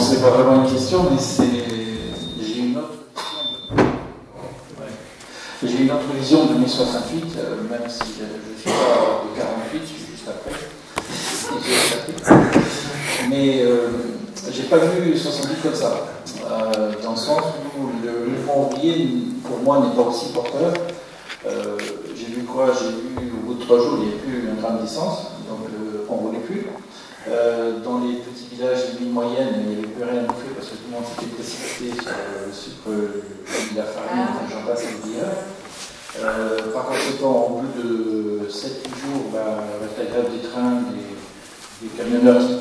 c'est pas vraiment une question, mais j'ai une autre J'ai une autre vision de mai 68, même si je ne suis pas de 48, je suis juste après. Mais j'ai pas vu 68 comme ça, dans le sens où le mouvement ouvrier, pour moi, n'est pas aussi porteur. J'ai vu quoi? J'ai vu au bout de 3 jours, il n'y avait plus un gramme d'essence, donc on ne roulait plus. Dans les petits villages de ville moyenne, il n'y avait plus rien à bouffer parce que tout le monde s'était précipité sur le sucre, la farine, j'en passe et le par conséquent, au bout de 7 jours, avec la grève des trains, des camionneurs qui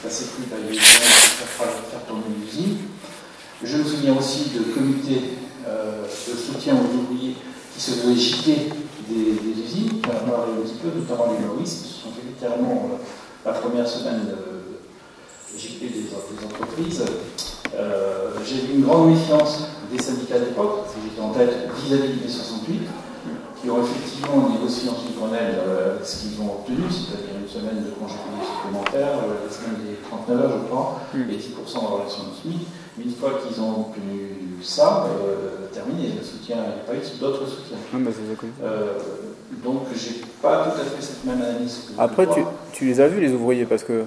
passaient plus, il y a eu faire tourner l'usine. Je me souviens aussi de comités de soutien aux ouvriers qui se faisaient gîter des usines, qui en ont parlé un petit peu, notamment les Maurice, qui se sont fait littéralement la première semaine gîter des entreprises. J'ai vu une grande méfiance des syndicats d'époque, j'étais en tête vis-à-vis des 68, qui ont effectivement négocié en Grenelle ce qu'ils ont obtenu, c'est-à-dire une semaine de congé payé supplémentaire, la semaine des 39 heures, je crois, et 10% en relation de SMIC. Une fois qu'ils ont obtenu ça, terminé, le soutien, il n'y a pas eu d'autres soutiens. Donc, j'ai pas tout à fait cette même analyse. Après, tu les as vus, les ouvriers, parce que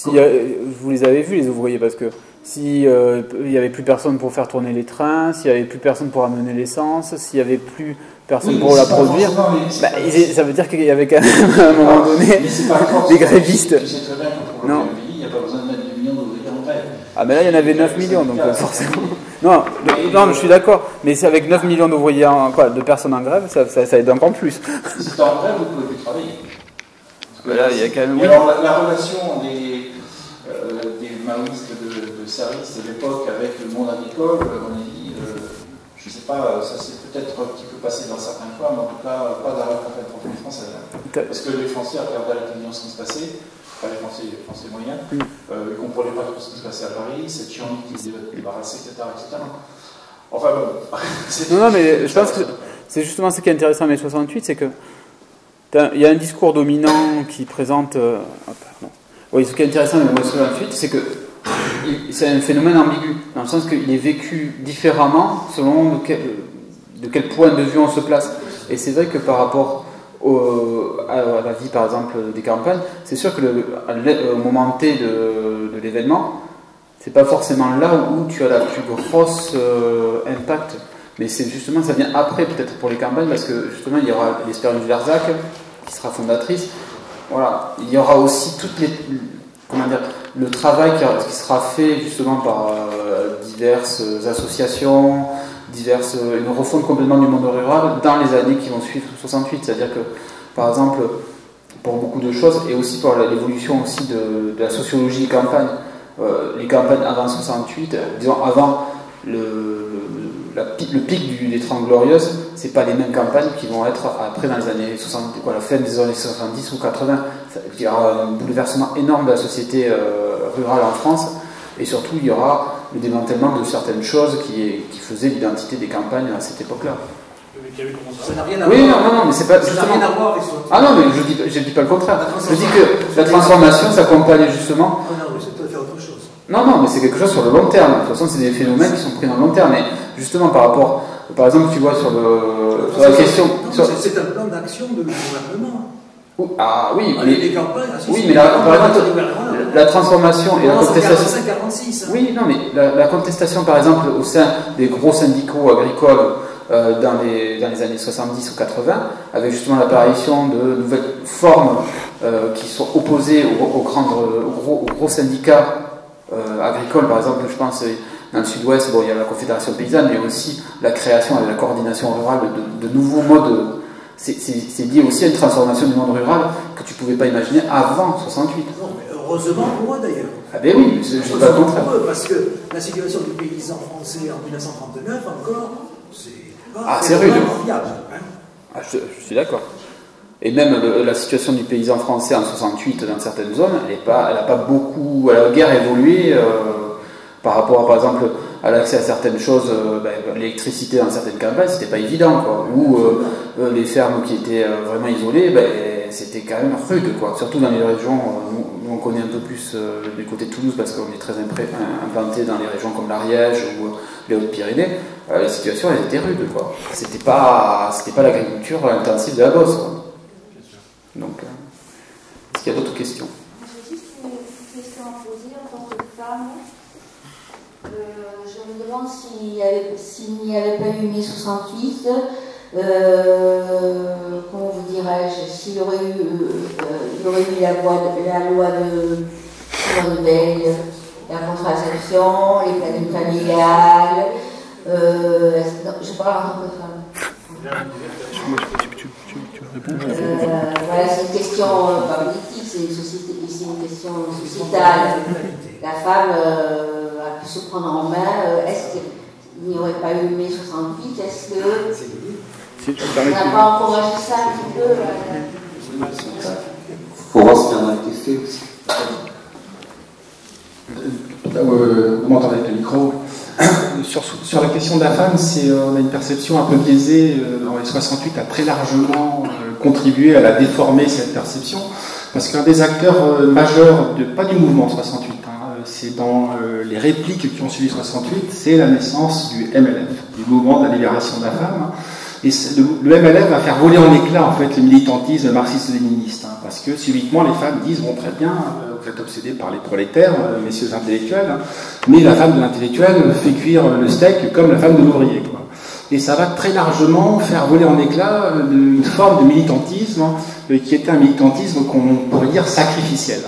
vous les avez vus, les ouvriers, parce que s'il n'y avait plus personne pour faire tourner les trains, s'il n'y avait plus personne pour amener l'essence, s'il n'y avait plus personne pour la produire, ça veut dire qu'il y avait quand même à un moment donné des grévistes. Tu sais très bien que pour le pays, il n'y a pas besoin de mettre des millions d'ouvriers en grève. Ah mais là il y en avait 9 millions, donc forcément. Non, je suis d'accord, mais c'est avec 9 millions d'ouvriers, de personnes en grève, ça aide encore plus. Si tu es en grève, vous ne pouvez plus travailler. Là, il y a quand même... Alors, la relation des maoïstes de service de l'époque avec le monde agricole, on a dit, je ne sais pas, ça s'est peut-être un petit peu passé dans certains coins, mais en tout cas, pas dans la profession française. Parce que les Français regardaient à la télévision ce qui se passait, enfin les Français moyens, ils ne comprenaient pas trop ce qui se passait à Paris, cette chienlit qui se débarrassait, etc. Enfin bon. Non, mais je pense que c'est justement ce qui est intéressant en mai 68, c'est que il y a un discours dominant qui présente... Oui, ce qui est intéressant en mai 68, c'est que c'est un phénomène ambigu, dans le sens qu'il est vécu différemment selon de quel point de vue on se place. Et c'est vrai que par rapport à la vie, par exemple, des campagnes, c'est sûr que au moment T de l'événement, c'est pas forcément là où tu as la plus grosse impact. Mais c'est justement, ça vient après peut-être pour les campagnes, parce que justement il y aura l'Espérance du Larzac qui sera fondatrice. Voilà, il y aura aussi le travail qui sera fait justement par diverses associations, une refonte complètement du monde rural dans les années qui vont suivre 68. C'est-à-dire que, par exemple, pour beaucoup de choses, et aussi pour l'évolution aussi de la sociologie des campagnes, les campagnes avant 68, disons avant le pic des 30 Glorieuses, c'est pas les mêmes campagnes qui vont être après dans les années 60, la fin des années 70 ou 80. Il y aura un bouleversement énorme de la société rurale en France, et surtout il y aura le démantèlement de certaines choses qui faisaient l'identité des campagnes à cette époque-là. Ça n'a rien à voir. Oui, non, mais c'est pas. Ça n'a rien à voir avec son... Ah non, mais je dis pas le contraire. Je dis que la transformation s'accompagne justement. Ah non, mais c'est tout à fait autre chose. Non, mais c'est quelque chose sur le long terme. De toute façon, c'est des phénomènes qui sont pris dans le long terme. Mais justement, par rapport, par exemple, tu vois, sur la question. C'est un plan d'action de gouvernement. Ah oui, les campagnes. Oui, mais par exemple, la transformation et la contestation. 45-46. Oui, non, mais la contestation, par exemple, au sein des gros syndicats agricoles dans les années 70 ou 80, avec justement l'apparition de nouvelles formes qui sont opposées aux gros syndicats agricoles. Par exemple, je pense dans le sud-ouest, il y a la Confédération paysanne, mais aussi la création et la coordination rurale de nouveaux modes. C'est lié aussi à une transformation du monde rural que tu ne pouvais pas imaginer avant 68. Non, mais heureusement pour eux d'ailleurs. Ah ben oui, je ne pas le contraire. Parce que la situation du paysan français en 1939 encore, c'est rude. Fiable, hein. Je suis d'accord. Et même la situation du paysan français en 68 dans certaines zones, elle a guère évolué par rapport, par exemple, à l'accès à certaines choses. L'électricité dans certaines campagnes, c'était pas évident, quoi. Ou les fermes qui étaient vraiment isolées, c'était quand même rude, quoi. Surtout dans les régions, nous on connaît un peu plus du côté de Toulouse parce qu'on est très implanté dans les régions comme l'Ariège ou les Hautes-Pyrénées. Les situations elles étaient rudes, quoi. C'était pas l'agriculture intensive de la Beauce, quoi. Donc, est-ce qu'il y a d'autres questions? J'ai juste une question à poser en tant que femme. Je me demande s'il n'y avait pas eu mai 68, comment vous dirais-je, s'il y aurait eu la loi de veille, la contraception, les plannings familiales. Je parle en tant que femme. Voilà, c'est une question pas politique, c'est une question sociétale. La femme a pu se prendre en main. Est-ce qu'il n'y aurait pas eu mai 68? Est-ce que on n'a pas encouragé ça un petit peu? Il faut voir ce qui en a été fait aussi. Vous m'entendez avec le micro? Sur la question de la femme, on a une perception un peu biaisée. Dans les 68 a très largement contribué à la déformer, cette perception, parce qu'un des acteurs majeurs, pas du mouvement 68, c'est dans les répliques qui ont suivi 68, c'est la naissance du MLF, du mouvement de la libération de la femme. Et le MLF va faire voler en éclats en fait le militantisme marxiste-léniniste, parce que subitement les femmes disent bon très bien, vous êtes obsédés par les prolétaires, messieurs intellectuels, mais la femme de l'intellectuel fait cuire le steak comme la femme de l'ouvrier, quoi. Et ça va très largement faire voler en éclats une forme de militantisme qui était un militantisme qu'on pourrait dire sacrificiel.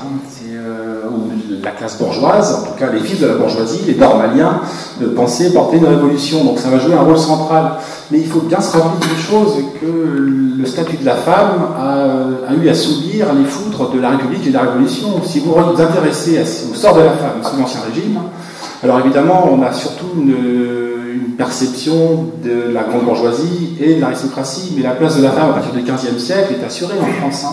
La classe bourgeoise, en tout cas les fils de la bourgeoisie, les normaliens, pensaient porter une révolution. Donc ça va jouer un rôle central. Mais il faut bien se rappeler une chose, que le statut de la femme a eu à subir les foudres de la République et de la Révolution. Si vous vous intéressez au sort de la femme sous l'Ancien Régime, alors évidemment on a surtout une perception de la grande bourgeoisie et de l'aristocratie, mais la place de la femme à partir du XVe siècle est assurée en France.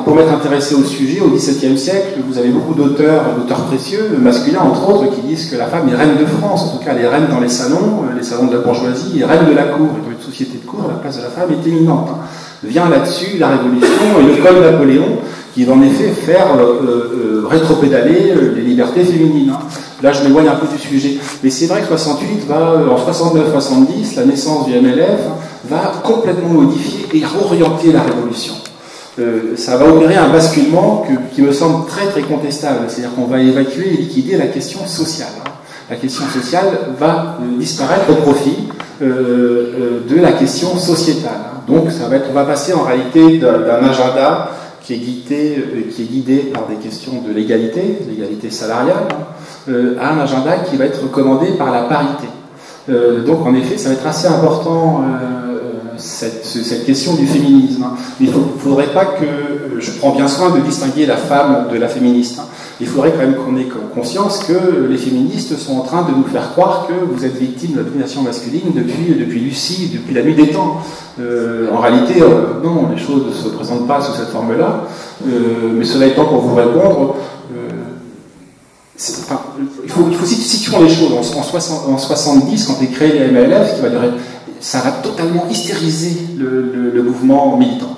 Pour m'être intéressé au sujet, au XVIIe siècle, vous avez beaucoup d'auteurs précieux, masculins entre autres, qui disent que la femme est reine de France, en tout cas elle est reine dans les salons de la bourgeoisie, et reine de la cour. Et dans une société de cour, la place de la femme est éminente. Vient là-dessus la Révolution et le Code Napoléon, qui va en effet faire rétropédaler les libertés féminines. Là, je m'éloigne un peu du sujet. Mais c'est vrai que 68 en 69-70, la naissance du MLF va complètement modifier et réorienter la Révolution. Ça va opérer un basculement qui me semble très très contestable. C'est-à-dire qu'on va évacuer et liquider la question sociale. La question sociale va disparaître au profit de la question sociétale. Donc on va passer en réalité d'un agenda qui est guidé par des questions de l'égalité salariale, à un agenda qui va être commandé par la parité. Donc en effet, ça va être assez important cette question du féminisme. Mais il ne faudrait pas que... Je prends bien soin de distinguer la femme de la féministe. Il faudrait quand même qu'on ait conscience que les féministes sont en train de nous faire croire que vous êtes victime de la domination masculine depuis Lucie, depuis la nuit des temps. En réalité, non, les choses ne se présentent pas sous cette forme-là. Mais cela étant, pour vous répondre, il faut situer les choses. En 70, quand est créé les MLF, ça va totalement hystériser le mouvement militant.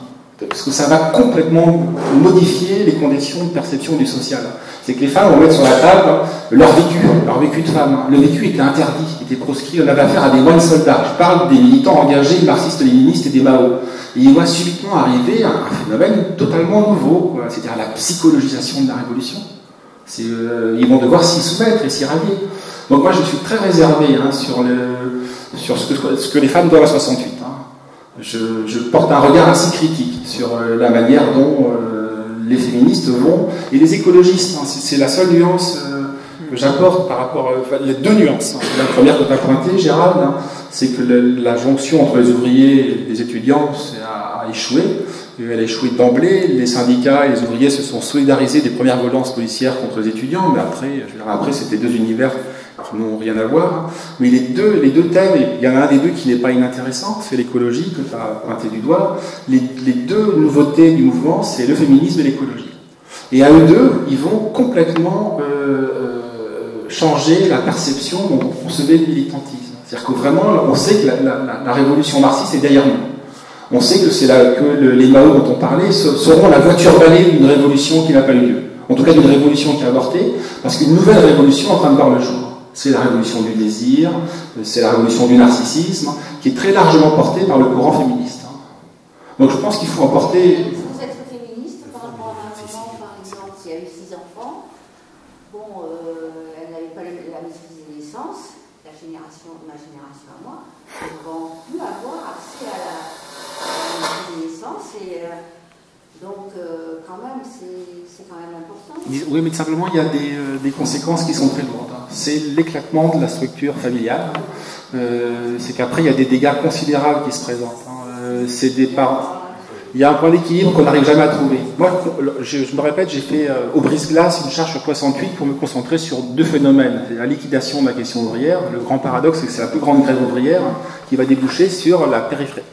Parce que ça va complètement modifier les conditions de perception du social. C'est que les femmes vont mettre sur la table leur vécu de femme. Le vécu était interdit, était proscrit. On avait affaire à des moines soldats. Je parle des militants engagés, marxistes-léninistes et des Mao. Et ils voient subitement arriver un phénomène totalement nouveau, c'est-à-dire la psychologisation de la révolution. Ils vont devoir s'y soumettre et s'y rallier. Donc moi je suis très réservé sur ce que les femmes doivent à 68. Je porte un regard assez critique sur la manière dont les féministes vont, et les écologistes. C'est la seule nuance que j'apporte par rapport les deux nuances. La première que tu as pointée, Gérald, c'est que la jonction entre les ouvriers et les étudiants a échoué. Elle a échoué d'emblée. Les syndicats et les ouvriers se sont solidarisés des premières violences policières contre les étudiants, mais après c'était deux univers qui n'ont rien à voir. Mais les deux thèmes, il y en a un des deux qui n'est pas inintéressant, c'est l'écologie que tu as pointé du doigt. Les deux nouveautés du mouvement, c'est le féminisme et l'écologie. Et à eux deux, ils vont complètement changer la perception dont on concevait le militantisme. C'est-à-dire que vraiment, on sait que la révolution marxiste est derrière nous. On sait que c'est là que les Mao dont on parlait seront la voiture balai d'une révolution qui n'a pas eu lieu. En tout cas, d'une révolution qui a avorté, parce qu'une nouvelle révolution est en train de voir le jour. C'est la révolution du désir, c'est la révolution du narcissisme, qui est très largement portée par le courant féministe. Donc je pense qu'il faut emporter... Vous êtes féministe par rapport à un moment, par exemple, qui a eu 6 enfants. Bon, elle n'avait pas la maîtrise des naissances, ma génération à moi. Nous avons pu avoir accès à la maîtrise des naissances et donc quand même, c'est quand même important. Oui, mais simplement, il y a des conséquences qui sont très lourdes. C'est l'éclatement de la structure familiale. C'est qu'après, il y a des dégâts considérables qui se présentent. C'est des parents... Il y a un point d'équilibre qu'on n'arrive jamais à trouver. Moi, je me répète, j'ai fait au brise-glace une charge sur 68 pour me concentrer sur 2 phénomènes. La liquidation de la question ouvrière. Le grand paradoxe, c'est que c'est la plus grande grève ouvrière qui va déboucher sur la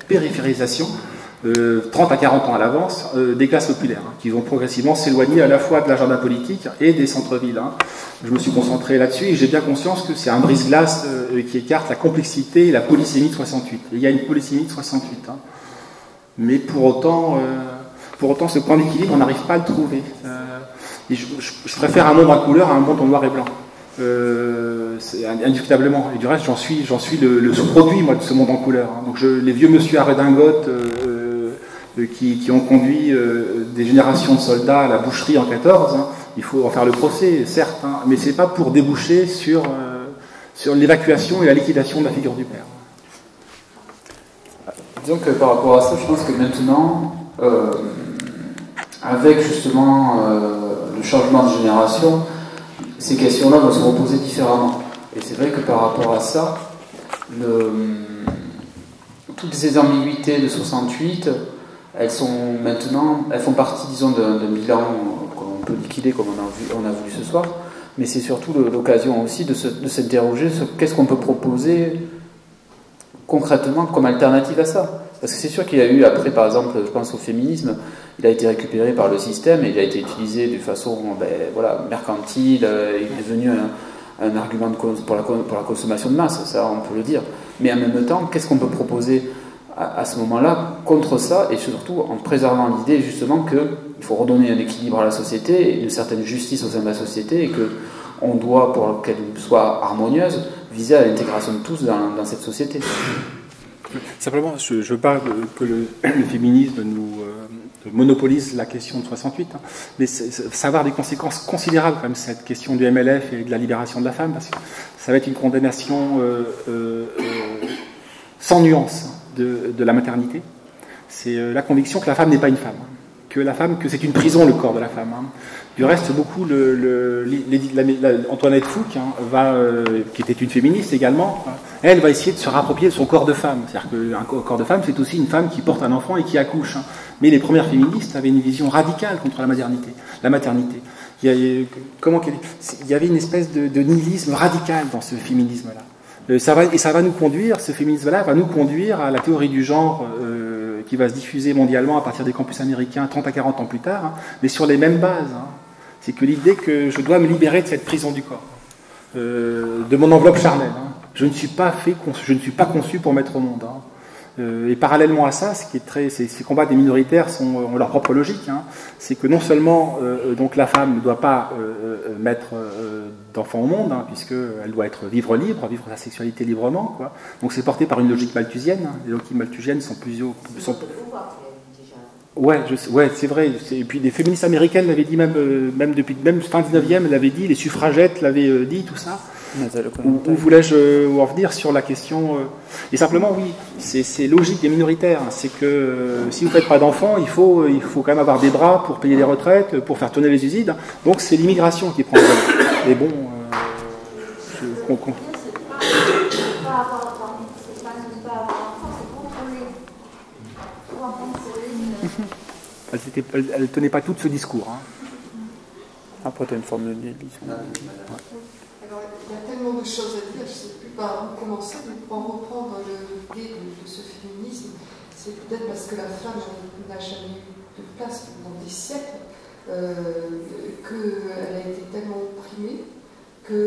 périphérisation 30 à 40 ans à l'avance des classes populaires, qui vont progressivement s'éloigner à la fois de l'agenda politique et des centres-villes. Je me suis concentré là-dessus et j'ai bien conscience que c'est un brise-glace qui écarte la complexité et la polysémie de 68. Et il y a une polysémie de 68. Mais pour autant, ce point d'équilibre, on n'arrive pas à le trouver. Et je préfère un monde en couleur à un monde en noir et blanc. C'est indiscutablement. Et du reste, j'en suis le sous-produit, moi, de ce monde en couleur. Donc les vieux monsieur à redingote qui ont conduit des générations de soldats à la boucherie en 14, il faut en faire le procès, certes, mais c'est pas pour déboucher sur l'évacuation et la liquidation de la figure du père. Disons que par rapport à ça, je pense que maintenant, avec justement le changement de génération, ces questions-là vont se reposer différemment. Et c'est vrai que par rapport à ça, toutes ces ambiguïtés de 68, elles font partie, disons, d'un bilan qu'on peut liquider comme on a vu ce soir, mais c'est surtout l'occasion aussi de s'interroger sur qu'est-ce qu'on peut proposer concrètement comme alternative à ça. Parce que c'est sûr qu'il y a eu, après, par exemple, je pense au féminisme, il a été récupéré par le système et il a été utilisé de façon mercantile, il est devenu un argument pour la consommation de masse, ça on peut le dire. Mais en même temps, qu'est-ce qu'on peut proposer à ce moment-là contre ça, et surtout en préservant l'idée justement qu'il faut redonner un équilibre à la société, et une certaine justice au sein de la société, et qu'on doit, pour qu'elle soit harmonieuse, viser à l'intégration de tous dans cette société. Simplement, je veux pas que le féminisme nous monopolise la question de 68, mais ça va avoir des conséquences considérables, comme cette question du MLF et de la libération de la femme, parce que ça va être une condamnation sans nuance de la maternité. C'est la conviction que la femme n'est pas une femme, que c'est une prison, le corps de la femme. Du reste, beaucoup, Antoinette Fouque, qui était une féministe également, elle va essayer de se rapproprier de son corps de femme. C'est-à-dire qu'un corps de femme, c'est aussi une femme qui porte un enfant et qui accouche. Mais les premières féministes avaient une vision radicale contre la maternité. Il y avait une espèce de nihilisme radical dans ce féminisme-là. Ça va nous conduire, ce féminisme-là va nous conduire à la théorie du genre qui va se diffuser mondialement à partir des campus américains 30 à 40 ans plus tard, mais sur les mêmes bases. C'est que l'idée que je dois me libérer de cette prison du corps, de mon enveloppe charnelle. Je ne suis pas conçu pour mettre au monde. Et parallèlement à ça, ces combats des minoritaires ont leur propre logique. C'est que non seulement donc la femme ne doit pas mettre d'enfant au monde, puisqu'elle doit vivre libre, vivre sa sexualité librement. Donc c'est porté par une logique malthusienne. Les logiques malthusiennes sont Ouais, c'est vrai. Et puis des féministes américaines l'avaient dit même fin 19e, l'avaient dit, les suffragettes l'avaient dit, tout ça. Où voulais-je en venir sur la question Et simplement, oui, c'est logique des minoritaires. C'est que si vous ne faites pas d'enfants, il faut quand même avoir des bras pour payer les retraites, pour faire tourner les usines. Donc c'est l'immigration qui prend le relais. Mais bon, elle ne tenait pas tout ce discours. Après, tu as une forme de nihilisme. Alors, il y a tellement de choses à dire, je ne sais plus par où commencer, mais pour en reprendre l'idée de ce féminisme, c'est peut-être parce que la femme n'a jamais eu de place pendant des siècles, qu'elle a été tellement opprimée, que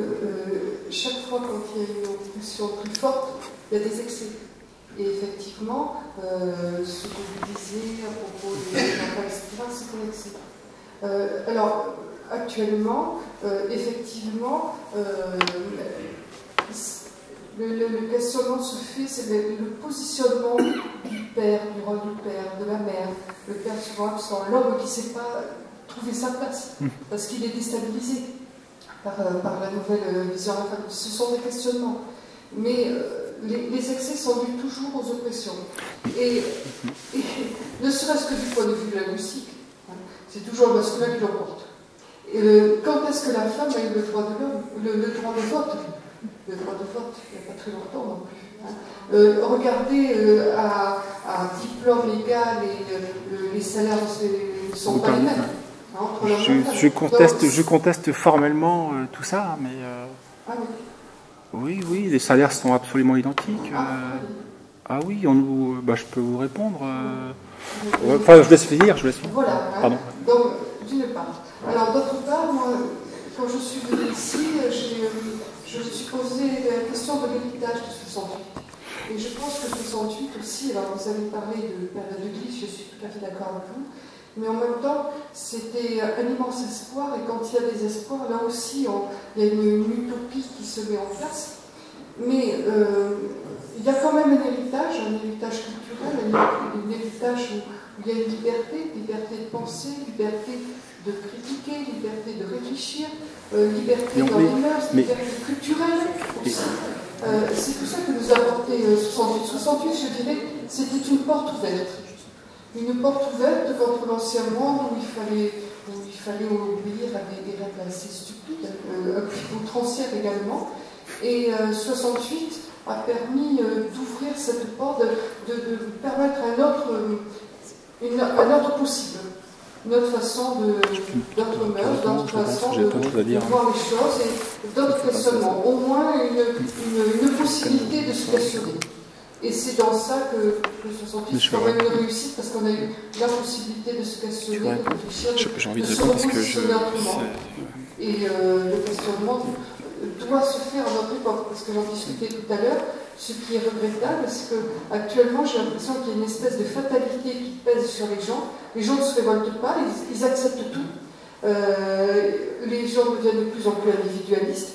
chaque fois quand il y a une oppression plus forte, il y a des excès. Et effectivement, ce que vous disiez à propos des enfants, etc., c'est un excès. Alors, actuellement, effectivement, le questionnement se fait, c'est le positionnement du père, du rôle du père, de la mère. Le père souvent absent, l'homme qui ne sait pas trouver sa place, parce qu'il est déstabilisé par la nouvelle vision de la femme. Ce sont des questionnements. Mais les excès sont dus toujours aux oppressions. Et ne serait-ce que du point de vue linguistique, c'est toujours le masculin qui l'emporte. Quand est-ce que la femme a eu le droit de l'homme, le droit de vote? Le droit de vote, il n'y a pas très longtemps non plus. Regardez à diplôme égal et les salaires ne sont pas les mêmes. Je conteste formellement tout ça, mais... Ah oui. Oui, les salaires sont absolument identiques. Ah oui, je peux vous répondre. Enfin, je laisse finir, Voilà. Pardon. Donc, d'une part. Alors, d'autre part, moi, quand je suis venue ici, je me suis posé la question de l'héritage de 68. Et je pense que 68 aussi, alors vous avez parlé de période de glisse, je suis tout à fait d'accord avec vous, mais en même temps, c'était un immense espoir, et quand il y a des espoirs, là aussi, il y a une utopie qui se met en place. Mais il y a quand même un héritage culturel, un héritage où il y a une liberté de penser, liberté de critiquer, liberté de réfléchir, liberté dans les mœurs, liberté culturelle aussi. C'est tout ça que nous a apporté 68. 68, je dirais, c'était une porte ouverte. Une porte ouverte contre l'ancien monde où il fallait obéir à des règles assez stupides, un petit peu outrancières également. Et 68 a permis d'ouvrir cette porte, de permettre un autre possible, une autre façon d'autres mœurs, d'autres façons de voir les choses et d'autres questionnements. Au moins une possibilité de se questionner. Et c'est dans ça que 68 c'est quand même une réussite, parce qu'on a eu la possibilité de se questionner, de réfléchir, j'ai envie de répondre parce que Et le questionnement doit se faire à notre époque, parce que j'en discutais tout à l'heure. Ce qui est regrettable, c'est qu'actuellement, j'ai l'impression qu'il y a une espèce de fatalité qui pèse sur les gens. Les gens ne se révoltent pas, ils acceptent tout. Les gens deviennent de plus en plus individualistes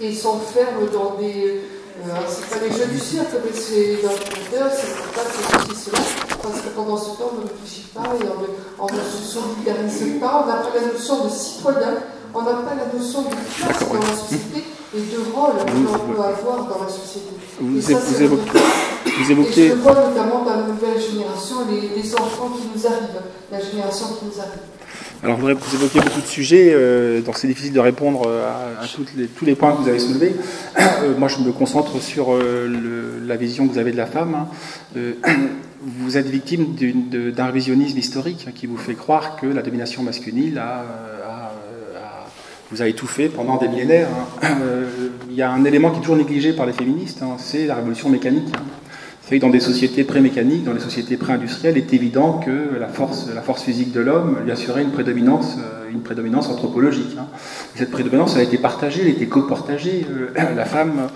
et s'enferment dans des... c'est pas les jeux du cirque, mais c'est dans le compteur, c'est pas c'est ceci, cela, parce que pendant ce temps, on ne réfléchit pas et on ne se solidarise pas, on n'a pas la notion de citoyen, on n'a pas la notion de classe dans la société et de rôle qu'on peut avoir dans la société. Vous évoquez... Et je le vois notamment dans la nouvelle génération, les enfants qui nous arrivent, la génération qui nous arrive. Alors, vous évoquez beaucoup de sujets, donc c'est difficile de répondre à tous les points que vous avez soulevés. Moi, je me concentre sur la vision que vous avez de la femme. Vous êtes victime d'un révisionnisme historique qui vous fait croire que la domination masculine vous a étouffé pendant des millénaires. Il y a un élément qui est toujours négligé par les féministes, c'est la révolution mécanique. C'est vrai que dans des sociétés pré-mécaniques, dans les sociétés pré-industrielles, il est évident que la force physique de l'homme lui assurait une prédominance anthropologique. Et cette prédominance, elle a été partagée, elle a été co-partagée. La femme,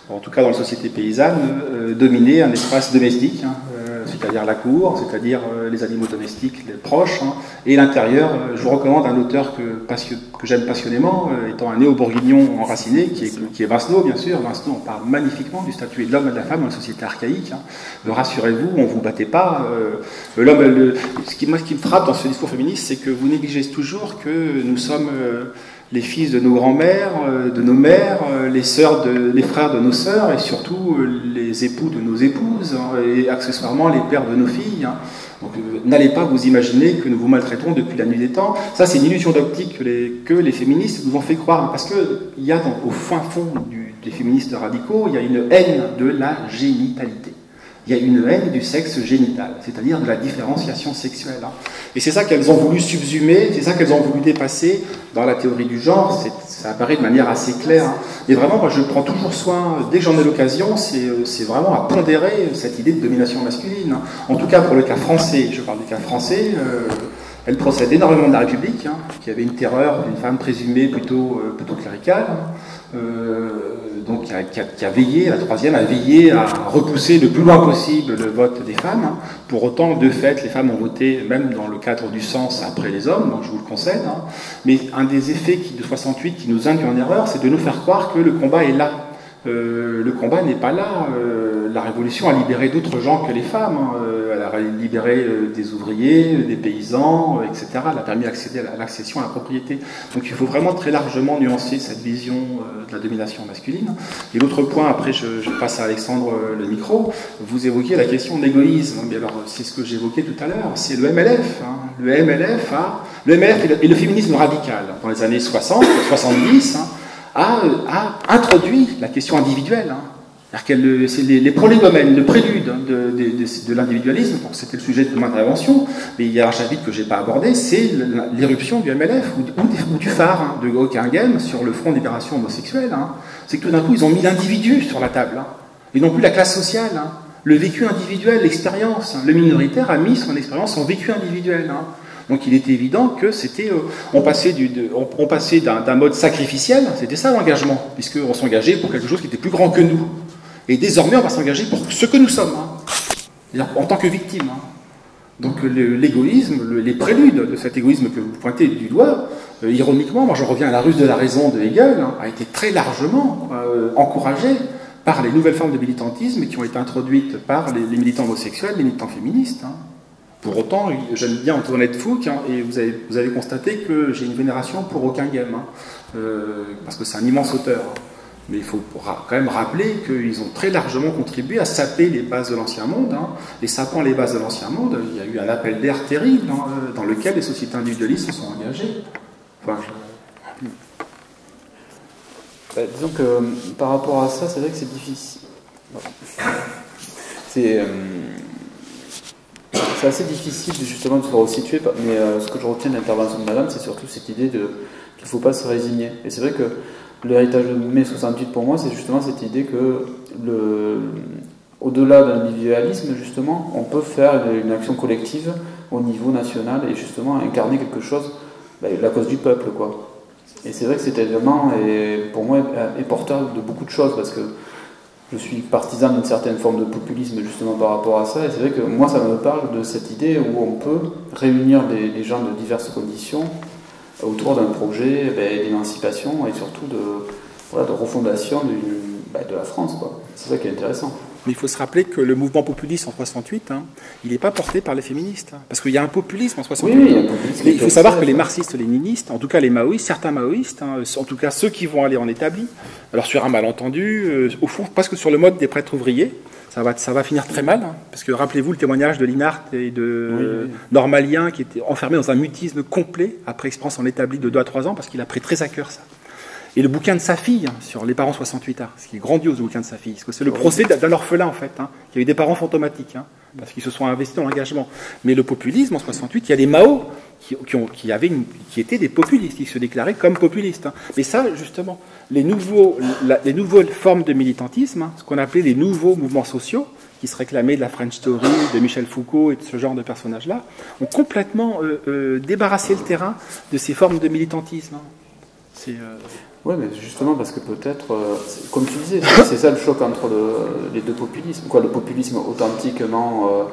en tout cas dans les sociétés paysannes, dominait un espace domestique, c'est-à-dire la cour, c'est-à-dire les animaux domestiques, les proches, et l'intérieur. Je vous recommande un auteur que j'aime passionnément, étant un néo-bourguignon enraciné, qui est Vincenot, bien sûr. Vincenot, on parle magnifiquement du statut de l'homme et de la femme dans la société archaïque. Rassurez-vous, on ne vous battait pas. L'homme, ce qui me frappe dans ce discours féministe, c'est que vous négligez toujours que nous sommes les fils de nos grands-mères, de nos mères, les frères de nos sœurs, et surtout les époux de nos épouses, et accessoirement les pères de nos filles. Donc n'allez pas vous imaginer que nous vous maltraitons depuis la nuit des temps. Ça, c'est une illusion d'optique que les féministes nous ont fait croire, parce qu'il y a au fin fond des féministes radicaux, il y a une haine de la génitalité. Il y a une haine du sexe génital, c'est-à-dire de la différenciation sexuelle. Et c'est ça qu'elles ont voulu subsumer, c'est ça qu'elles ont voulu dépasser dans la théorie du genre. Ça apparaît de manière assez claire. Et vraiment, moi, je prends toujours soin, dès que j'en ai l'occasion, c'est vraiment à pondérer cette idée de domination masculine. En tout cas, pour le cas français, je parle du cas français, Elle procède énormément de la République, hein, qui avait une terreur d'une femme présumée plutôt cléricale, donc qui a veillé, la troisième a veillé à repousser le plus loin possible le vote des femmes. Hein. Pour autant, de fait, les femmes ont voté, même dans le cadre du sens, après les hommes, donc je vous le concède. Hein. Mais un des effets de 68 qui nous induit en erreur, c'est de nous faire croire que le combat est là. Le combat n'est pas là. La Révolution a libéré d'autres gens que les femmes. Hein. Elle a libéré des ouvriers, des paysans, etc. Elle a permis d'accéder à l'accession à la propriété. Donc il faut vraiment très largement nuancer cette vision de la domination masculine. Et l'autre point, après je passe à Alexandre le micro, vous évoquiez la question de l'égoïsme. Mais alors c'est ce que j'évoquais tout à l'heure, c'est le MLF. Hein. Le MLF et le féminisme radical dans les années 60, 70, hein, a introduit la question individuelle. Hein. C'est les prolégomènes, le prélude de l'individualisme, donc c'était le sujet de mon intervention, mais il y a un chapitre que je n'ai pas abordé, c'est l'éruption du MLF ou du phare hein, de Hockenheim sur le Front de libération homosexuelle. Hein. C'est que tout d'un coup, ils ont mis l'individu sur la table, hein, et non plus la classe sociale. Hein. Le vécu individuel, l'expérience. Hein. Le minoritaire a mis son expérience, son vécu individuel. Hein. Donc il était évident que c'était, on passait d'un mode sacrificiel, c'était ça l'engagement, puisqu'on s'engageait pour quelque chose qui était plus grand que nous. Et désormais, on va s'engager pour ce que nous sommes, hein, en tant que victime. Hein. Donc l'égoïsme, les préludes de cet égoïsme que vous pointez du doigt, ironiquement, moi je reviens à la ruse de la raison de Hegel, hein, a été très largement encouragé par les nouvelles formes de militantisme qui ont été introduites par les militants homosexuels, les militants féministes. Hein. Pour autant, j'aime bien Antoinette Fouque, hein, et vous avez constaté que j'ai une vénération pour Hockenheim, hein, parce que c'est un immense auteur. Hein. Mais il faut quand même rappeler qu'ils ont très largement contribué à saper les bases de l'Ancien Monde. Hein. Et sapant les bases de l'Ancien Monde, il y a eu un appel d'air terrible hein, dans lequel les sociétés individualistes se sont engagées. Enfin, disons que par rapport à ça, c'est vrai que c'est difficile. C'est assez difficile justement de se resituer, mais ce que je retiens de l'intervention de Madame, c'est surtout cette idée qu'il ne faut pas se résigner. Et c'est vrai que l'héritage de mai 68 pour moi, c'est justement cette idée que au-delà de l'individualisme, justement, on peut faire une action collective au niveau national et justement incarner quelque chose, la cause du peuple, quoi. Et c'est vrai que cet événement est, pour moi, est porteur de beaucoup de choses, parce que je suis partisan d'une certaine forme de populisme justement par rapport à ça, et c'est vrai que moi ça me parle de cette idée où on peut réunir des gens de diverses conditions autour d'un projet d'émancipation et surtout de refondation de la France, quoi. C'est ça qui est intéressant. Mais il faut se rappeler que le mouvement populiste en 68, hein, il n'est pas porté par les féministes. Hein, parce qu'il y a un populisme en 68. Oui, il faut savoir que les marxistes-léninistes, en tout cas les maoïstes, certains maoïstes, hein, en tout cas ceux qui vont aller en établi, alors sur un malentendu, au fond, presque sur le mode des prêtres ouvriers, ça va finir très mal. Hein, parce que rappelez-vous le témoignage de Linhart et de Normalien, qui était enfermé dans un mutisme complet après expérience en établi de 2 à 3 ans, parce qu'il a pris très à cœur ça. Et le bouquin de sa fille, hein, sur les parents 68 ce qui est grandiose, le bouquin de sa fille, parce que c'est le procès d'un orphelin, en fait, hein, qui a eu des parents fantomatiques, hein, parce qu'ils se sont investis dans l'engagement. Mais le populisme, en 68, il y a des Mao qui étaient des populistes, qui se déclaraient comme populistes. Hein. Mais ça, justement, les nouvelles formes de militantisme, hein, ce qu'on appelait les nouveaux mouvements sociaux, qui se réclamaient de la French Story, de Michel Foucault et de ce genre de personnages-là, ont complètement débarrassé le terrain de ces formes de militantisme. Hein. Oui, mais justement parce que peut-être, comme tu disais, c'est ça le choc entre les deux populismes, quoi, le populisme authentiquement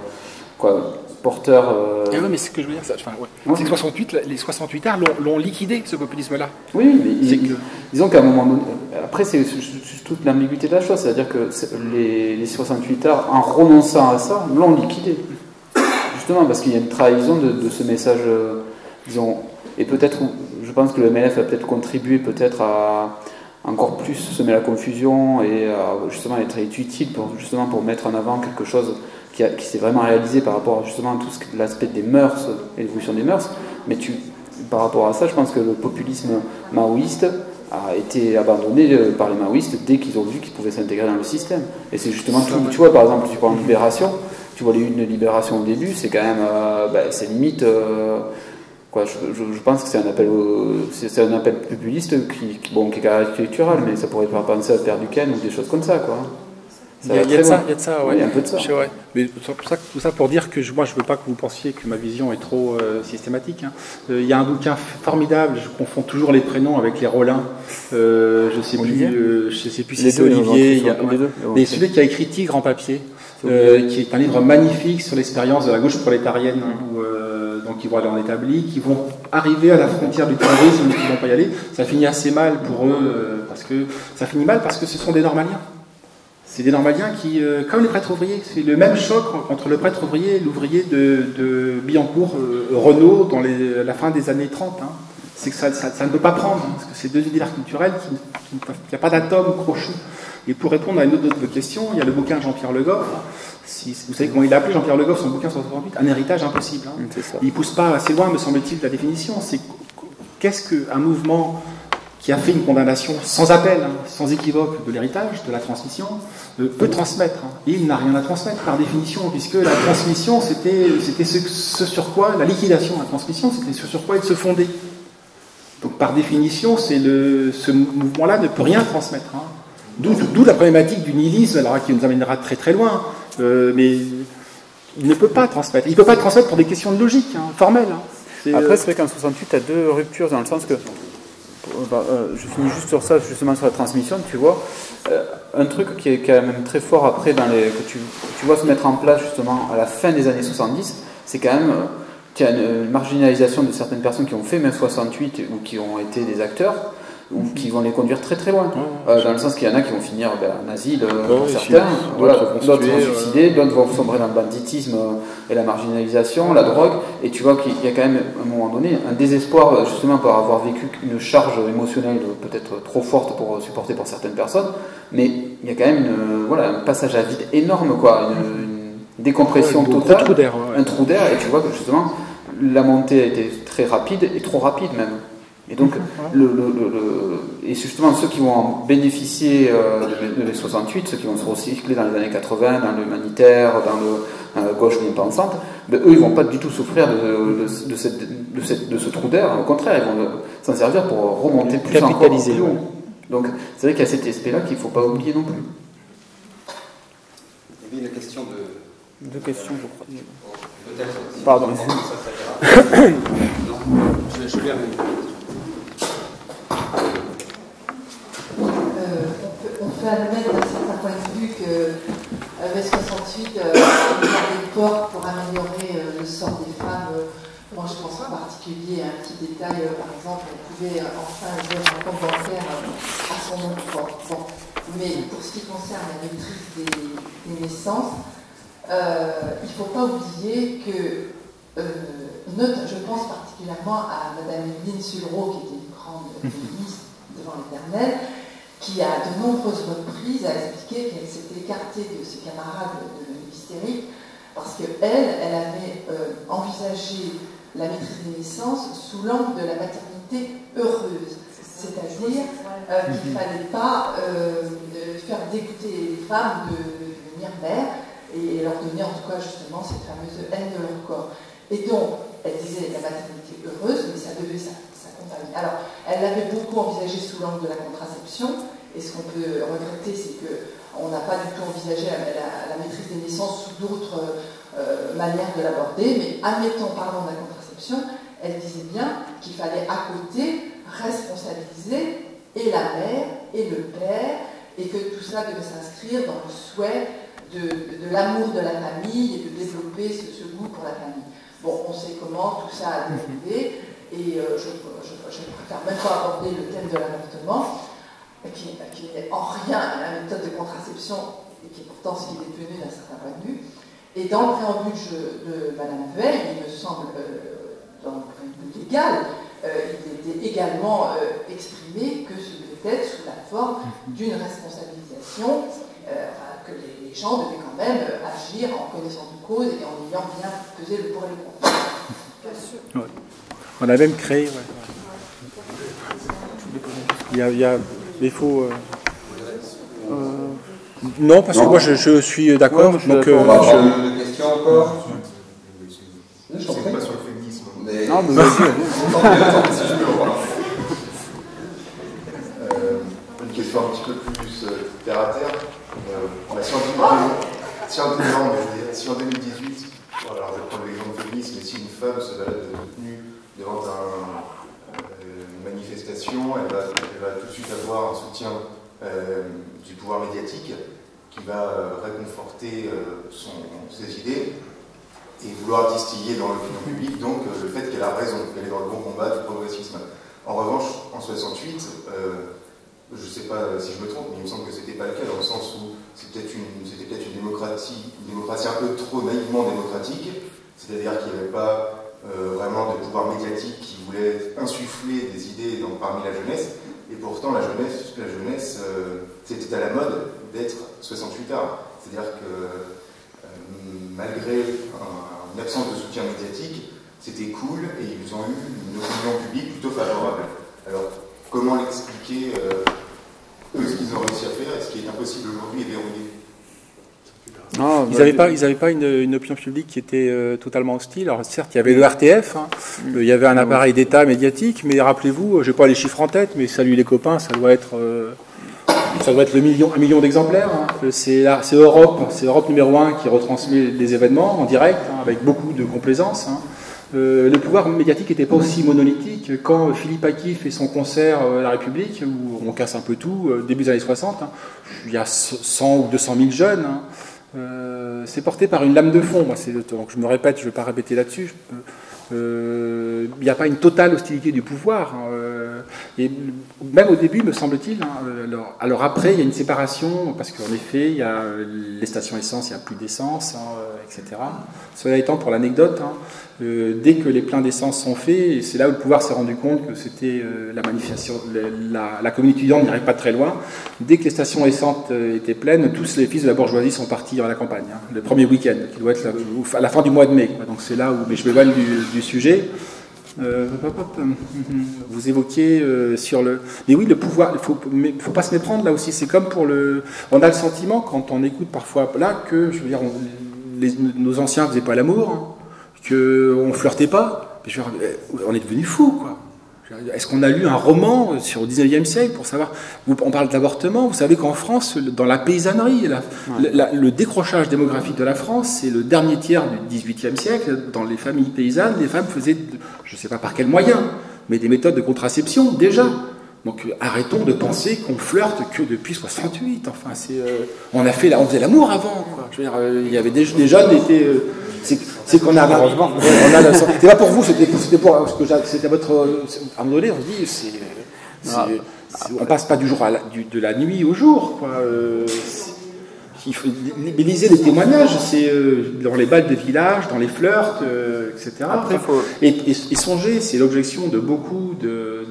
porteur. Oui, mais c'est ce que je veux dire, c'est que les 68 arts l'ont liquidé, ce populisme-là. Oui, mais disons qu'à un moment donné, après c'est toute l'ambiguïté de la chose, c'est-à-dire que les 68 arts, en renonçant à ça, l'ont liquidé. Justement parce qu'il y a une trahison de ce message, disons, et peut-être, je pense que le MLF a peut-être contribué peut-être à encore plus semer la confusion et à justement être utile pour mettre en avant quelque chose qui s'est vraiment réalisé par rapport justement à tout l'aspect des mœurs, l'évolution des mœurs. Mais par rapport à ça, je pense que le populisme maoïste a été abandonné par les maoïstes dès qu'ils ont vu qu'ils pouvaient s'intégrer dans le système. Et c'est justement tout, tu vois, par exemple, tu prends Libération, tu vois les unes de Libération au début, c'est quand même, c'est limite... je pense que c'est un appel populiste qui est caricatural, mais ça pourrait faire penser à Père Duquesne ou des choses comme ça, quoi. Ça Il va y a très de loin. ça, Oui, ouais. un peu de ça. Ouais. Mais tout ça pour dire que moi, je veux pas que vous pensiez que ma vision est trop systématique. Hein. Il y a un bouquin formidable, je confonds toujours les prénoms avec les Rollins. Je sais plus si c'est Olivier. Mais celui qui a écrit Tigre en papier, qui est un livre magnifique sur l'expérience de la gauche prolétarienne, donc ils vont aller en établi, qui vont arriver à la frontière du terrorisme, mais qui vont pas y aller. Ça finit assez mal pour eux, parce que ce sont des normaliens. C'est des normaliens qui, comme les prêtres ouvriers, c'est le même choc entre le prêtre ouvrier et l'ouvrier de Billancourt, Renault, dans la fin des années 30. Hein. C'est que ça ne peut pas prendre, hein, parce que c'est deux univers culturels il n'y a pas d'atome crochu. Et pour répondre à une autre de vos questions, il y a le bouquin de Jean-Pierre Le Goff. Vous savez comment il a appelé Jean-Pierre Le Goff son bouquin sur 68 ? Un héritage impossible. Hein. Il ne pousse pas assez loin, me semble-t-il, de la définition. C'est qu'est-ce qu'un mouvement qui a fait une condamnation sans appel, hein, sans équivoque de l'héritage, de la transmission, peut transmettre. Hein. Et il n'a rien à transmettre par définition, puisque la transmission, c'était ce sur quoi, la liquidation de la transmission, c'était ce sur quoi il se fondait. Donc par définition, ce mouvement-là ne peut rien transmettre. Hein. D'où la problématique du nihilisme, alors qui nous amènera très très loin, mais il ne peut pas transmettre. Il ne peut pas transmettre pour des questions de logique, hein, formelles. Hein. Après, c'est vrai qu'en 68, tu as deux ruptures, dans le sens que je finis juste sur ça, justement sur la transmission, tu vois, un truc qui est quand même très fort après, que tu vois se mettre en place justement à la fin des années 70, c'est quand même, tu as une marginalisation de certaines personnes qui ont fait mai 68 ou qui ont été des acteurs, ou qui vont les conduire très très loin, dans le sens qu'il y en a qui vont finir en asile, pour certains, d'autres vont suicider, d'autres vont sombrer dans le banditisme et la marginalisation, la drogue, et tu vois qu'il y a quand même à un moment donné un désespoir justement par avoir vécu une charge émotionnelle peut-être trop forte pour supporter pour certaines personnes, mais il y a quand même un passage à vide énorme, quoi, une décompression totale, un trou d'air, et tu vois que justement la montée a été très rapide, et trop rapide même. Et donc, et justement, ceux qui vont en bénéficier de mai 68, ceux qui vont se recycler dans les années 80, dans l'humanitaire, dans la gauche bien pensante, eux, ils ne vont pas du tout souffrir de ce trou d'air. Au contraire, ils vont s'en servir pour remonter plus encore plus haut. Donc, c'est vrai qu'il y a cet aspect-là qu'il ne faut pas oublier non plus. Il y avait une question de... Deux questions, je crois. Peut-être. Pardon. Je lui amène. On peut admettre d'un certain point de vue que mai 68 il y a des portes pour améliorer le sort des femmes. Moi, je pense en particulier à un petit détail, par exemple, on pouvait enfin ouvrir un compte bancaire à son nom propre. Bon. Mais pour ce qui concerne la maîtrise des naissances, il ne faut pas oublier que, je pense particulièrement à Madame Evelyne Sulro, qui était une grande féministe devant l'Éternel, qui à de nombreuses reprises a expliqué qu'elle s'était écartée de ses camarades de l'hystérique parce qu'elle avait envisagé la maîtrise des naissances sous l'angle de la maternité heureuse. C'est-à-dire qu'il ne fallait pas faire dégoûter les femmes de devenir mères et leur donner en tout cas justement cette fameuse haine de leur corps. Et donc, elle disait la maternité heureuse, mais ça devait s'accompagner. Alors, elle l'avait beaucoup envisagé sous l'angle de la contraception, et ce qu'on peut regretter, c'est qu'on n'a pas du tout envisagé la maîtrise des naissances sous d'autres manières de l'aborder, mais admettons, parlons de la contraception, elle disait bien qu'il fallait à côté responsabiliser et la mère et le père, et que tout cela devait s'inscrire dans le souhait de l'amour de la famille et de développer ce goût pour la famille. Bon, on sait comment tout ça a dérivé, et je préfère même pas aborder le thème de l'avortement, qui n'est en rien la méthode de contraception, et qui est pourtant ce qui est devenu d'un certain point de vue. Et dans le préambule de Madame Veil, il me semble, dans le préambule légal, il était également exprimé que ce devait être sous la forme d'une responsabilisation, que les gens devaient quand même agir en connaissance de cause et en ayant bien pesé le pour et le contre. Bien sûr. Ouais. On a même créé. Il faut. Non, parce que moi je suis d'accord. Donc, on va avoir une question encore. Je t'en prie. Pas sur le féminisme. Mais... Non, mais vas-y. Une question un petit peu plus terre à terre. On a senti si en 2018, alors je vais prendre l'exemple féministe, mais si une femme se balade tenue devant une manifestation, elle va tout de suite avoir un soutien du pouvoir médiatique qui va réconforter ses idées et vouloir distiller dans l'opinion publique donc le fait qu'elle a raison, qu'elle est dans le bon combat du progressisme. En revanche, en 68, je ne sais pas si je me trompe, mais il me semble que ce n'était pas le cas, dans le sens où c'était peut-être une démocratie un peu trop naïvement démocratique, c'est-à-dire qu'il n'y avait pas vraiment de pouvoir médiatique qui voulait insuffler des idées parmi la jeunesse, et pourtant la jeunesse c'était à la mode d'être 68 arts. C'est-à-dire que malgré une absence de soutien médiatique, c'était cool et ils ont eu une opinion publique plutôt favorable. Alors, comment l'expliquer, eux, ce qu'ils ont réussi à faire, et ce qui est impossible aujourd'hui est verrouillé? Ils n'avaient pas une opinion publique qui était totalement hostile. Alors certes, il y avait le RTF, hein, il y avait un appareil d'État médiatique, mais rappelez-vous, je n'ai pas les chiffres en tête, mais salut les copains, ça doit être un million d'exemplaires. Hein. C'est Europe numéro 1 qui retransmet les événements en direct, hein, avec beaucoup de complaisance. Hein. Le pouvoir médiatique n'était pas aussi monolithique. Quand Philippe Aki fait son concert à la République, où on casse un peu tout, début des années 60, hein, il y a 100 ou 200 000 jeunes. Hein. C'est porté par une lame de fond. Moi, donc je me répète, je ne vais pas répéter là-dessus. Il n'y a pas une totale hostilité du pouvoir. Et même au début, me semble-t-il. Hein, alors après, il y a une séparation, parce qu'en effet, il y a les stations essence, il n'y a plus d'essence, hein, etc. Cela étant, pour l'anecdote, hein, dès que les pleins d'essence sont faits, et c'est là où le pouvoir s'est rendu compte que c'était la manifestation, la commune étudiante n'irait pas très loin. Dès que les stations essence étaient pleines, tous les fils de la bourgeoisie sont partis à la campagne, hein, le premier week-end, qui doit être à la fin du mois de mai. Quoi. Donc c'est là où, mais je m'éloigne du sujet. Vous évoquiez sur le... Mais oui, le pouvoir, il ne faut pas se méprendre là aussi. C'est comme pour le... On a le sentiment, quand on écoute parfois là, que, je veux dire, nos anciens ne faisaient pas l'amour, hein, qu'on ne flirtait pas. Je veux dire, on est devenus fous, quoi. Est-ce qu'on a lu un roman sur le 19e siècle pour savoir... On parle d'avortement. Vous savez qu'en France, dans la paysannerie, le décrochage démographique de la France, c'est le dernier tiers du 18e siècle. Dans les familles paysannes, les femmes faisaient, je ne sais pas par quels moyens, mais des méthodes de contraception déjà. Donc arrêtons de penser qu'on flirte que depuis 68. Enfin, on faisait l'amour avant, quoi. Je veux dire, il y avait des jeunes étaient... c'est qu'on a... C'était pas pour vous, c'était pour... C'était votre... À un moment donné, on se dit, on passe pas du jour de la nuit au jour, quoi. Il faut lisez les témoignages, c'est dans les bals de village, dans les flirts, etc. Après, et songez, c'est l'objection de beaucoup de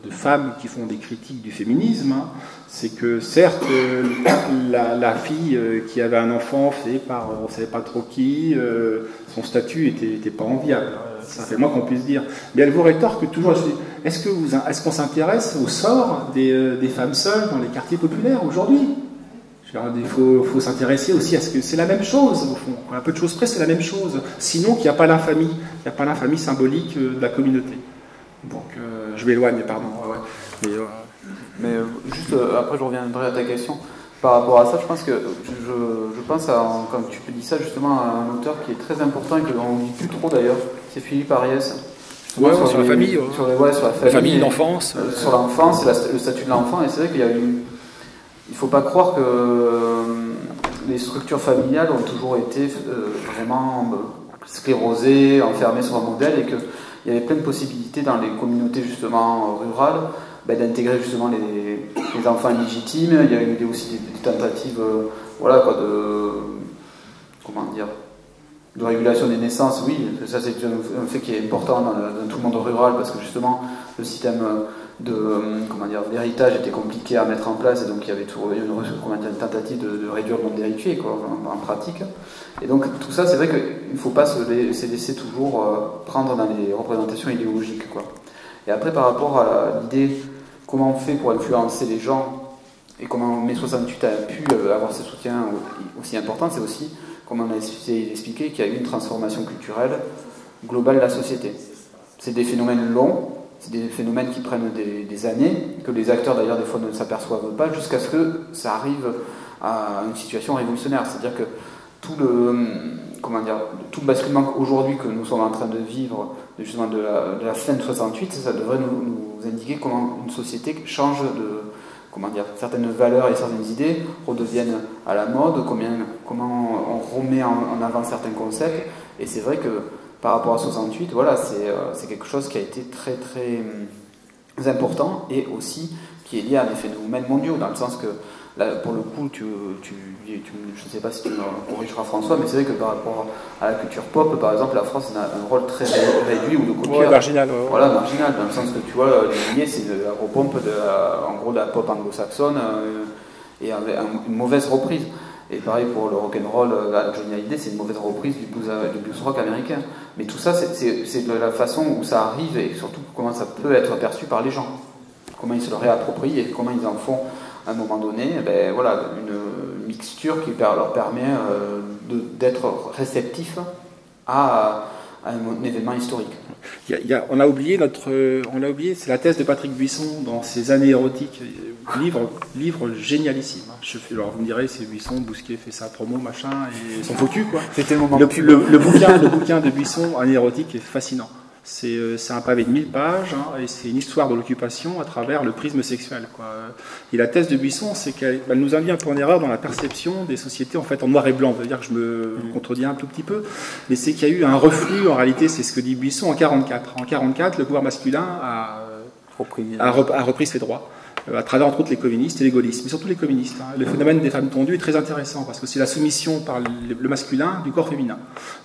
femmes qui font des critiques du féminisme, hein, c'est que certes la fille qui avait un enfant fait par on ne savait pas trop qui, son statut était pas enviable, ça fait moins qu'on puisse dire, mais elle vous rétorque toujours, est-ce qu'on s'intéresse au sort des femmes seules dans les quartiers populaires aujourd'hui? Il faut s'intéresser aussi à ce que c'est la même chose au fond, à peu de choses près c'est la même chose, sinon qu'il n'y a pas l'infamie symbolique de la communauté. Donc je m'éloigne, pardon. Ouais. Mais juste après je reviendrai à ta question par rapport à ça. Je pense que je pense à, quand tu dis ça justement, à un auteur qui est très important et que l'on ne dit plus trop d'ailleurs, c'est Philippe Ariès. Ouais, sur la famille, sur la famille, l'enfance, sur l'enfance, le statut de l'enfant. Et c'est vrai qu'il y a il ne faut pas croire que les structures familiales ont toujours été vraiment sclérosées, enfermées sur un modèle, et qu'il y avait plein de possibilités dans les communautés justement rurales d'intégrer justement les enfants illégitimes. Il y a eu aussi des tentatives de régulation des naissances. Oui, ça c'est un fait qui est important dans tout le monde rural, parce que justement le système d'héritage était compliqué à mettre en place, et donc il y avait une tentative de réduire le nombre d'héritiers en pratique. Et donc tout ça, c'est vrai qu'il ne faut pas se laisser toujours prendre dans les représentations idéologiques, quoi. Et après, par rapport à l'idée comment on fait pour influencer les gens et comment mai 68 a pu avoir ce soutien aussi important, c'est aussi, comme on a expliqué, qu'il y a eu une transformation culturelle globale de la société. C'est des phénomènes longs, c'est des phénomènes qui prennent des années, que les acteurs d'ailleurs des fois ne s'aperçoivent pas, jusqu'à ce que ça arrive à une situation révolutionnaire. C'est-à-dire que tout le basculement aujourd'hui que nous sommes en train de vivre, justement de la fin de 68, ça devrait nous indiquer comment une société change certaines valeurs et certaines idées redeviennent à la mode, comment on remet en avant certains concepts. Et c'est vrai que par rapport à 68, voilà, c'est quelque chose qui a été très très important et aussi qui est lié à des phénomènes mondiaux, dans le sens que là, pour le coup, je ne sais pas si tu me corrigeras François, mais c'est vrai que par rapport à la culture pop, par exemple, la France a un rôle très réduit ou de copieur. Ouais, marginal. Voilà, marginal, dans le sens que tu vois, les billets, c'est de la repompe en gros de la pop anglo-saxonne et une mauvaise reprise. Et pareil pour le rock'n'roll, Johnny Hallyday, c'est une mauvaise reprise du blues rock américain. Mais tout ça, c'est de la façon où ça arrive et surtout comment ça peut être perçu par les gens. Comment ils se le réapproprient et comment ils en font à un moment donné, voilà, une mixture qui leur permet d'être réceptif à un événement historique. On a oublié, c'est la thèse de Patrick Buisson dans ses années érotiques, livre génialissime. Alors vous me direz, c'est Buisson, Bousquet fait sa promo, machin, et son foutu, quoi. C'était le moment. Le bouquin de Buisson, années érotiques, est fascinant. C'est un pavé de 1000 pages, hein, et c'est une histoire de l'occupation à travers le prisme sexuel, quoi. Et la thèse de Buisson, c'est qu'elle nous induit un peu en erreur dans la perception des sociétés en fait en noir et blanc. Ça veut dire que je me contredis un tout petit peu, mais c'est qu'il y a eu un reflux, en réalité, c'est ce que dit Buisson en 1944. En 1944, le pouvoir masculin a repris ses droits. À travers entre autres les communistes et les gaullistes, mais surtout les communistes. Le phénomène des femmes tondues est très intéressant parce que c'est la soumission par le masculin du corps féminin.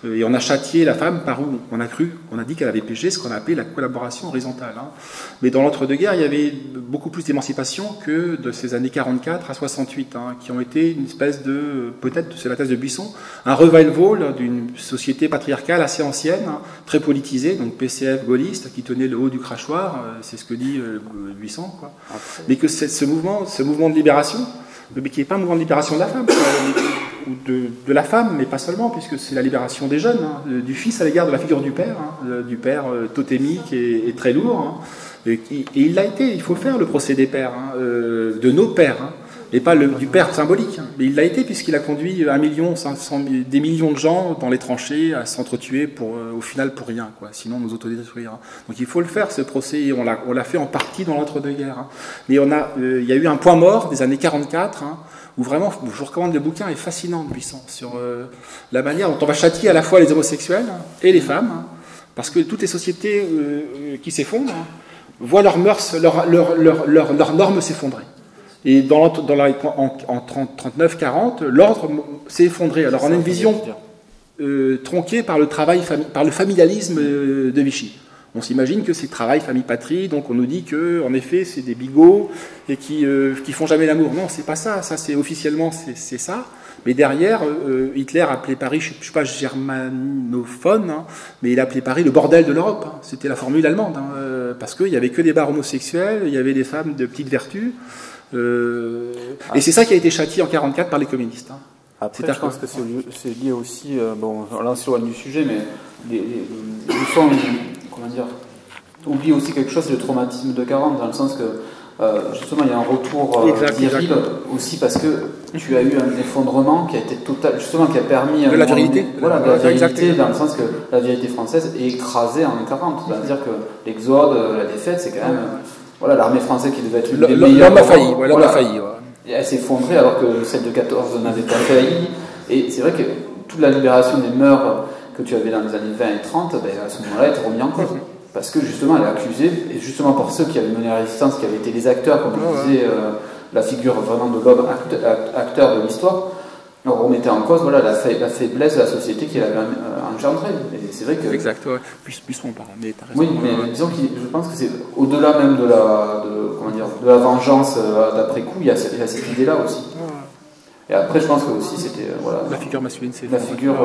Et on a châtié la femme par où on a dit qu'elle avait péché, ce qu'on a appelé la collaboration horizontale. Mais dans l'entre-deux-guerres, il y avait beaucoup plus d'émancipation que de ces années 44 à 68, qui ont été une espèce de, peut-être c'est la thèse de Buisson, un revival d'une société patriarcale assez ancienne, très politisée, donc PCF gaulliste, qui tenait le haut du crachoir, c'est ce que dit Buisson, quoi. Mais que ce mouvement de libération, mais qui n'est pas un mouvement de libération de la femme, ou de la femme, mais pas seulement, puisque c'est la libération des jeunes, du fils à l'égard de la figure du père totémique et très lourd. Et il l'a été, il faut faire le procès des pères, de nos pères, et pas du père symbolique. Mais il l'a été puisqu'il a conduit 1 500 000, des millions de gens dans les tranchées à s'entretuer au final pour rien, quoi. Sinon nous autodétruire. Donc il faut le faire, ce procès, et on l'a fait en partie dans l'entre-deux-guerres. Mais il y a eu un point mort des années 44, où vraiment, je vous recommande, le bouquin est fascinant de Buisson, sur la manière dont on va châtier à la fois les homosexuels et les femmes, parce que toutes les sociétés qui s'effondrent voient leurs mœurs, leurs normes s'effondrer. Et en 39-40, l'ordre s'est effondré. Alors on a une vision tronquée par le familialisme de Vichy. On s'imagine que c'est travail, famille, patrie, donc on nous dit que, en effet, c'est des bigots et qui font jamais l'amour. Non, c'est pas ça. Ça, c'est officiellement, c'est ça. Mais derrière, Hitler appelait Paris, je ne suis pas germanophone, mais il appelait Paris le bordel de l'Europe. C'était la formule allemande, parce qu'il n'y avait que des bars homosexuels, il y avait des femmes de petites vertus. Et c'est ça qui a été châtié en 1944 par les communistes. Après, je pense que c'est lié aussi, bon, là on s'éloigne du sujet, mais les leçons, comment dire, oublie aussi quelque chose, c'est le traumatisme de 40, dans le sens que justement il y a un retour viril aussi parce que tu as eu un effondrement qui a été total, justement qui a permis de la virilité, voilà, de la virilité, dans le sens que la virilité française est écrasée en 40, c'est-à-dire que l'exode, la défaite, c'est quand même voilà, l'armée française qui devait être une des meilleures. L'homme a failli, l'homme a failli. Et elle s'est effondrée alors que celle de 14 n'avait pas failli. Et c'est vrai que toute la libération des mœurs que tu avais dans les années 20 et 30, à ce moment-là, elle était remise en cause. Parce que justement, elle est accusée, et justement pour ceux qui avaient mené la résistance, qui avaient été les acteurs, comme on disait, la figure vraiment de l'homme acteur de l'histoire, on remettait en cause la faiblesse de la société qui avait engendrée. Et c'est vrai que. Exact, ouais. Puisson parle, mais t'as raison. Oui, mais disons que je pense que c'est au-delà même de la vengeance d'après coup, il y a cette idée-là aussi. Et après, je pense que aussi c'était la figure masculine, c'est la figure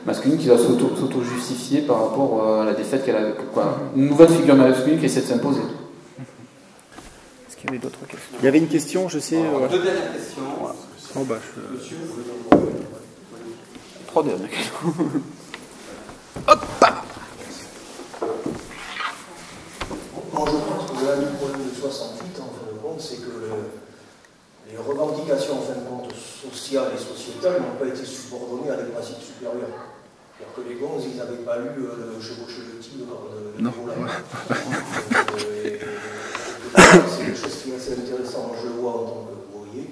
masculine qui va s'auto-justifier par rapport à la défaite qu'elle a. Une nouvelle figure masculine qui essaie de s'imposer. Est-ce qu'il y avait d'autres questions? Il y avait une question, je sais. Deux dernières questions. Monsieur. Trois dernières questions. Bon, je pense que l'un des problèmes de 68, en fin de compte, c'est que les revendications, en fin de compte, sociales et sociétales n'ont pas été subordonnées à des principes supérieurs. C'est-à-dire que les gonzes, ils n'avaient pas lu Chevaucher le tigre de Volaille. C'est quelque chose qui est assez intéressant. Moi, je le vois en tant que ouvrier.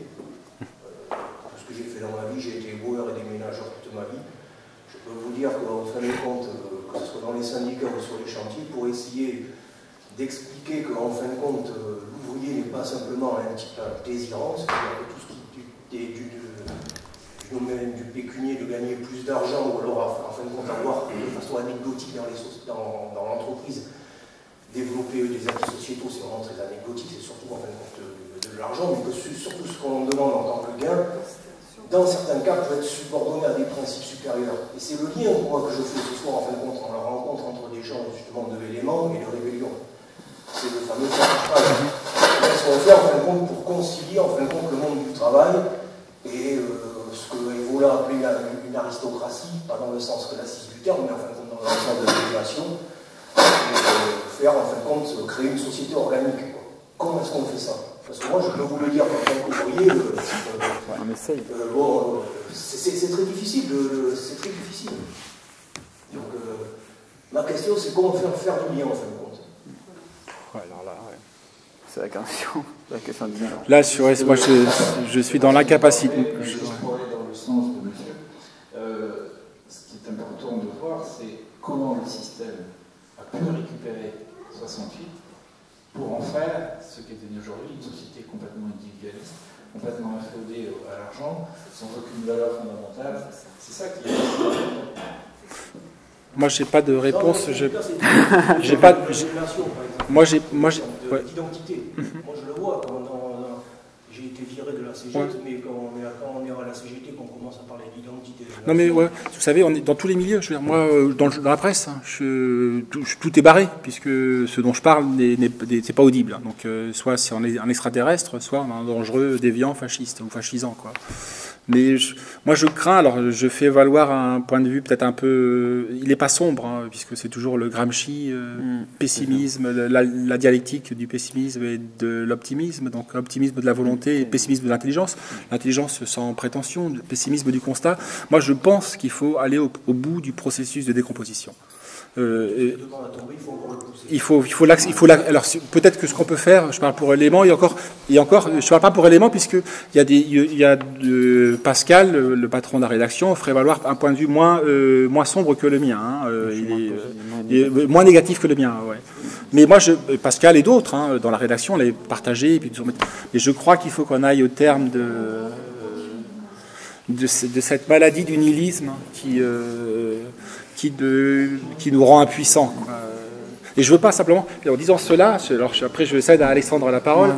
Tout ce que j'ai fait dans ma vie, j'ai été éboueur et déménageur toute ma vie. Je peux vous dire qu'en fin de compte, que ce soit dans les syndicats ou sur les chantiers, pour essayer d'expliquer qu'en fin de compte, l'ouvrier n'est pas simplement un désirant, c'est-à-dire que tout ce qui est du domaine du pécunier, de gagner plus d'argent, ou alors en fin de compte avoir de façon anecdotique dans l'entreprise, développer des acquis sociétaux, c'est vraiment très anecdotique, c'est surtout en fin de compte de l'argent, mais que surtout ce qu'on demande en tant que gain, dans certains cas, peut être subordonné à des principes supérieurs. Et c'est le lien moi, que je fais ce soir en fin de compte, en la rencontre entre des gens justement de l'élément et de rébellion. C'est le fameux partage. Qu'est-ce qu'on fait en fin de compte pour concilier en fin de compte le monde du travail et ce que Evola appelait une aristocratie, pas dans le sens classique du terme, mais en fin de compte dans le sens de la population, et faire en fin de compte créer une société organique. Comment est-ce qu'on fait ça? Parce que moi je peux vous le dire en tant qu'ouvrier, on essaye. C'est très difficile, c'est très difficile. Donc ma question c'est comment faire du lien en fin de compte. Ouais, alors là, ouais. C'est la question du lien. Là, moi je suis dans l'incapacité. Pour aller dans le sens de monsieur, ce qui est important de voir, c'est comment le système a pu récupérer 68 pour en faire ce qui est devenu aujourd'hui une société complètement individualiste, complètement inféodée à l'argent, sans aucune valeur fondamentale. C'est ça qui est important. Moi, j'ai pas de réponse. J'ai pas. Moi, j'ai. D'identité. Moi, je le vois quand j'ai été viré de la CGT, ouais. Mais quand on est à la CGT, qu'on commence à parler d'identité. Non, mais ouais, vous savez, on est dans tous les milieux. Je veux dire, moi, dans la presse, hein, tout est barré, puisque ce dont je parle c'est pas audible. Hein. Donc, soit c'est un extraterrestre, soit un dangereux, déviant, fasciste ou fascisant, quoi. Mais moi je crains, alors je fais valoir un point de vue peut-être un peu, il n'est pas sombre, hein, puisque c'est toujours le Gramsci, pessimisme, la dialectique du pessimisme et de l'optimisme, donc optimisme de la volonté et pessimisme de l'intelligence sans prétention, le pessimisme du constat. Moi je pense qu'il faut aller au bout du processus de décomposition. Il faut alors peut-être que ce qu'on peut faire, je parle pour élément, et encore, je parle pas pour élément, puisque il y a Pascal, le patron de la rédaction, ferait valoir un point de vue moins sombre que le mien, hein, il est moins négatif que le mien, ouais. Mais moi, Pascal et d'autres, hein, dans la rédaction, les partager, et je crois qu'il faut qu'on aille au terme de cette maladie du nihilisme qui nous rend impuissants. Et je veux pas simplement, en disant cela, alors après je cède à Alexandre la parole,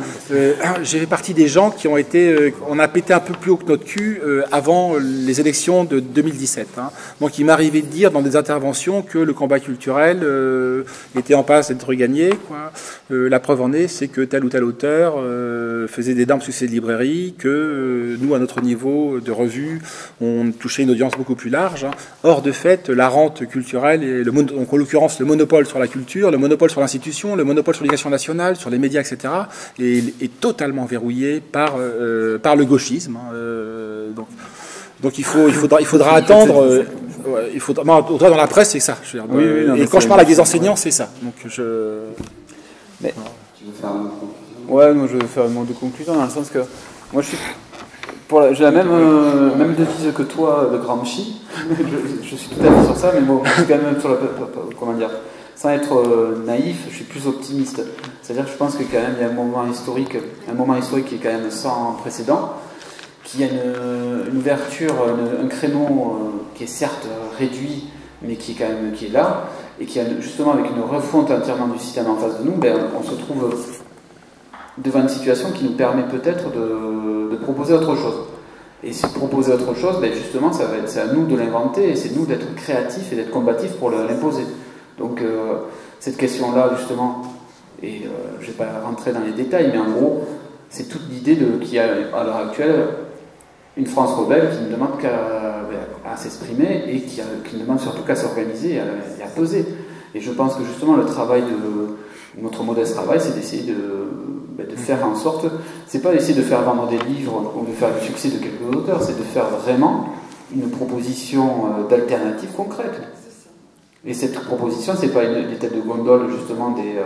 j'ai fait partie des gens qui ont été, on a pété un peu plus haut que notre cul avant les élections de 2017. Hein. Donc il m'arrivait de dire dans des interventions que le combat culturel était en passe d'être gagné. Quoi. La preuve en est, c'est que tel ou tel auteur faisait d'énormes succès de librairie, que nous, à notre niveau de revue, on touchait une audience beaucoup plus large. Hein. Or, de fait, la rente culturelle, et donc en l'occurrence le monopole sur la culture, le monopole sur l'institution, le monopole sur l'éducation nationale, sur les médias, etc., est totalement verrouillé par le gauchisme. Hein, donc il faudra attendre. En tout cas, dans la presse, c'est ça. Je veux dire, oui, et quand je parle à des enseignants, c'est ça. Donc Mais, tu veux faire un mot de conclusion? Ouais, moi je veux faire un mot de conclusion dans le sens que moi j'ai la même devise que toi de Gramsci. je suis tout à fait sur ça, mais bon, je suis quand même sur comment dire. Sans être naïf, je suis plus optimiste. C'est-à-dire que je pense que quand même il y a un moment historique qui est quand même sans précédent, qu'il y a une ouverture, un créneau qui est certes réduit, mais qui est là, et qui a justement avec une refonte entièrement du système en face de nous, on se trouve devant une situation qui nous permet peut-être de proposer autre chose. Et si proposer autre chose, justement, c'est à nous de l'inventer, et c'est nous d'être créatifs et d'être combatifs pour l'imposer. Donc cette question-là, justement, et je ne vais pas rentrer dans les détails, mais en gros, c'est toute l'idée qu'il y a à l'heure actuelle une France rebelle qui ne demande qu'à s'exprimer et qui ne demande surtout qu'à s'organiser et à peser. Et je pense que justement le travail notre modeste travail, c'est d'essayer de faire en sorte, c'est pas d'essayer de faire vendre des livres ou de faire le succès de quelques auteurs, c'est de faire vraiment une proposition d'alternative concrète. Et cette proposition, c'est pas des têtes de gondole justement des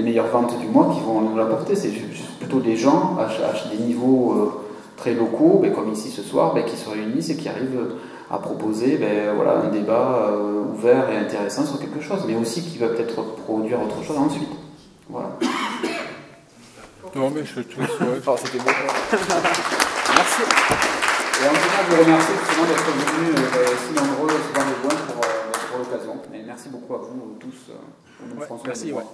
meilleures ventes du mois qui vont nous l'apporter, c'est plutôt des gens à des niveaux très locaux, comme ici ce soir, qui se réunissent et qui arrivent à proposer un débat ouvert et intéressant sur quelque chose, mais aussi qui va peut-être produire autre chose ensuite. Voilà. Non, mais je te souhaite. Oh, c'était beau. Merci. Et en tout cas, je vous remercie justement d'être venus si nombreux, souvent de loin pour l'occasion. Et merci beaucoup à vous tous, François. Merci. Ouais.